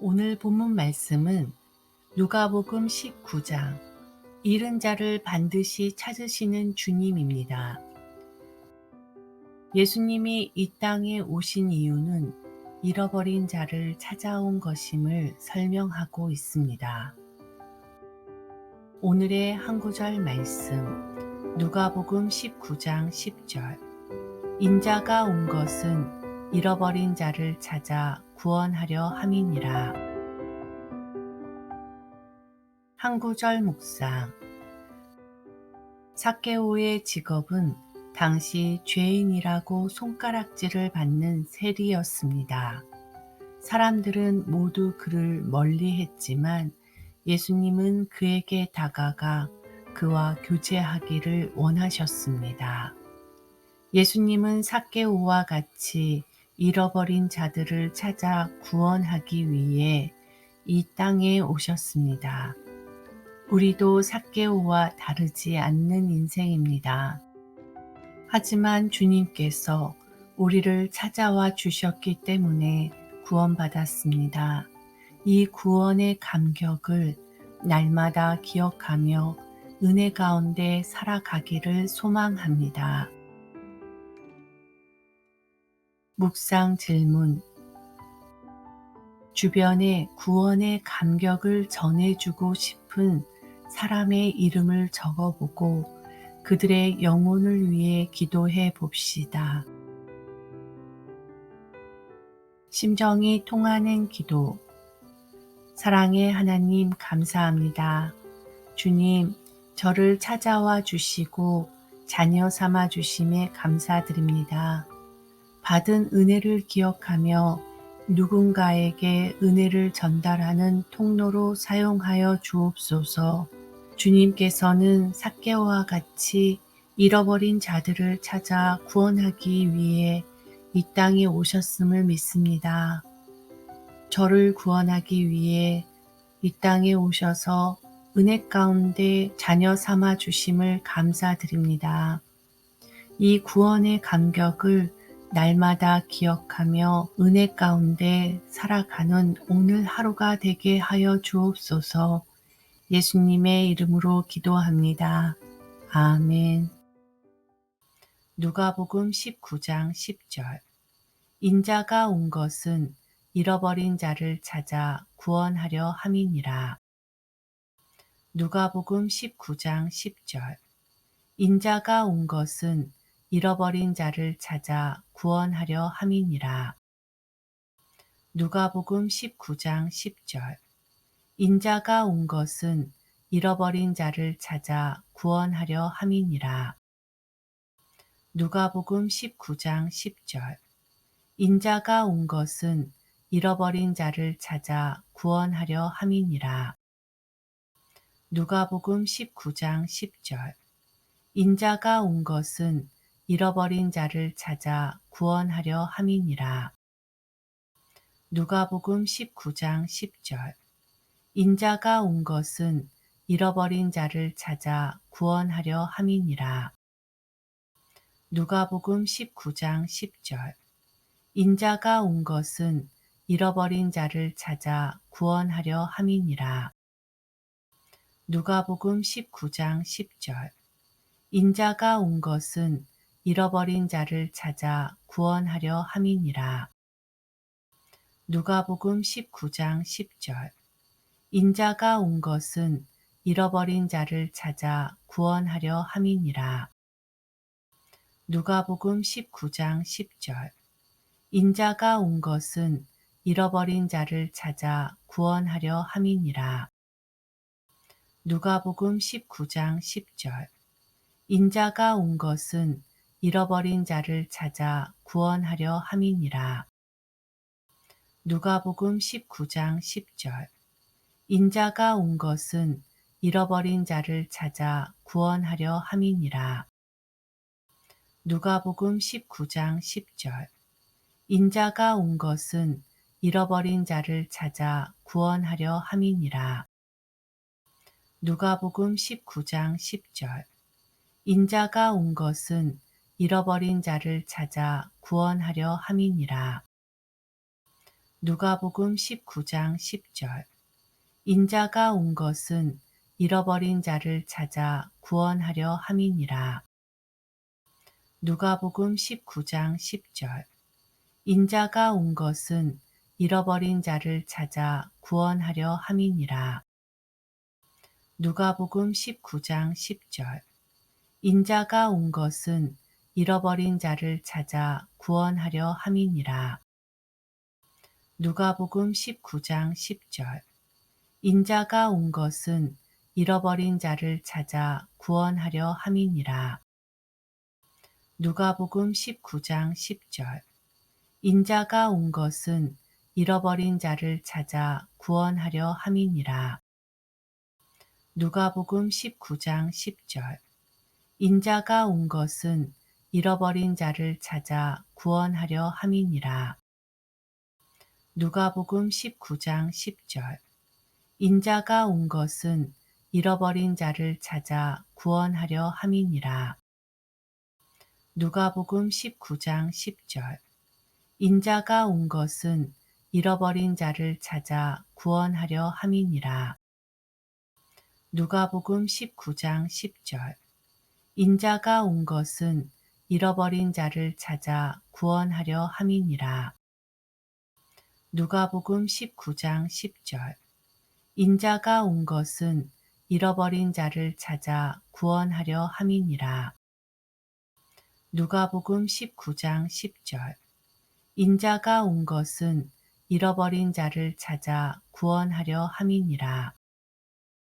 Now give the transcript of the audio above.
오늘 본문 말씀은 누가복음 19장 잃은 자를 반드시 찾으시는 주님입니다. 예수님이 이 땅에 오신 이유는 잃어버린 자를 찾아온 것임을 설명하고 있습니다. 오늘의 한 구절 말씀, 누가복음 19장 10절. 인자가 온 것은 잃어버린 자를 찾아 구원하려 함이니라. 한 구절 묵상. 삭개오의 직업은 당시 죄인이라고 손가락질을 받는 세리였습니다. 사람들은 모두 그를 멀리했지만 예수님은 그에게 다가가 그와 교제하기를 원하셨습니다. 예수님은 삭개오와 같이 잃어버린 자들을 찾아 구원하기 위해 이 땅에 오셨습니다. 우리도 삭개오와 다르지 않는 인생입니다. 하지만 주님께서 우리를 찾아와 주셨기 때문에 구원받았습니다. 이 구원의 감격을 날마다 기억하며 은혜 가운데 살아가기를 소망합니다. 묵상 질문. 주변에 구원의 감격을 전해주고 싶은 사람의 이름을 적어보고 그들의 영혼을 위해 기도해 봅시다. 심정이 통하는 기도. 사랑의 하나님, 감사합니다. 주님, 저를 찾아와 주시고 자녀 삼아 주심에 감사드립니다. 받은 은혜를 기억하며 누군가에게 은혜를 전달하는 통로로 사용하여 주옵소서. 주님께서는 삭개오와 같이 잃어버린 자들을 찾아 구원하기 위해 이 땅에 오셨음을 믿습니다. 저를 구원하기 위해 이 땅에 오셔서 은혜 가운데 자녀 삼아 주심을 감사드립니다. 이 구원의 감격을 날마다 기억하며 은혜 가운데 살아가는 오늘 하루가 되게 하여 주옵소서. 예수님의 이름으로 기도합니다. 아멘. 누가복음 19장 10절. 인자가 온 것은 잃어버린 자를 찾아 구원하려 함이니라. 누가복음 19장 10절. 인자가 온 것은 잃어버린 자를 찾아 구원하려 함이니라. 누가복음 19장 10절. 인자가 온 것은 잃어버린 자를 찾아 구원하려 함이니라. 누가복음 19장 10절. 인자가 온 것은 잃어버린 자를 찾아 구원하려 함이니라. 누가복음 19장 10절. 인자가 온 것은 잃어버린 자를 찾아 구원하려 함이니라. 누가복음 19장 10절. 인자가 온 것은 잃어버린 자를 찾아 구원하려 함이니라. 누가복음 19장 10절. 인자가 온 것은 잃어버린 자를 찾아 구원하려 함이니라. 누가복음 19장 10절. 인자가 온 것은 잃어버린 자를 찾아 구원하려 함이니라. 누가복음 19장 10절. 인자가 온 것은 잃어버린 자를 찾아 구원하려 함이니라. 누가복음 19장 10절. 인자가 온 것은 잃어버린 자를 찾아 구원하려 함이니라. 누가복음 19장 10절. 인자가 온 것은 잃어버린 자를 찾아 구원하려 함이니라. 누가복음 19장 10절. 인자가 온 것은 잃어버린 자를 찾아 구원하려 함이니라. 누가복음 19장 10절. 인자가 온 것은 잃어버린 자를 찾아 구원하려 함이니라. 누가복음 19장 10절. 인자가 온 것은 잃어버린 자를 찾아 구원하려 함이니라. 누가복음 19장 10절. 인자가 온 것은 잃어버린 자를 찾아 구원하려 함이니라. 누가복음 19장 10절. 인자가 온 것은 잃어버린 자를 찾아 구원하려 함이니라. 누가복음 19장 10절. 인자가 온 것은 잃어버린 자를 찾아 구원하려 함이니라. 누가복음 19장 10절. 인자가 온 것은 잃어버린 자를 찾아 구원하려 함이니라. 누가복음 19장 10절. 인자가 온 것은 잃어버린 자를 찾아 구원하려 함이니라. 누가복음 19장 10절. 인자가 온 것은 잃어버린 자를 찾아 구원하려 함이니라. 누가복음 19장 10절. 인자가 온 것은 잃어버린 자를 찾아 구원하려 함이니라. 누가복음 19장 10절. 인자가 온 것은 잃어버린 자를 찾아 구원하려 함이니라. 누가복음 19장 10절. 인자가 온 것은 잃어버린 자를 찾아 구원하려 함이니라. 누가복음 19장 10절. 인자가 온 것은 잃어버린 자를 찾아 구원하려 함이니라. 누가복음 19장 10절. 인자가 온 것은 잃어버린 자를 찾아 구원하려 함이니라.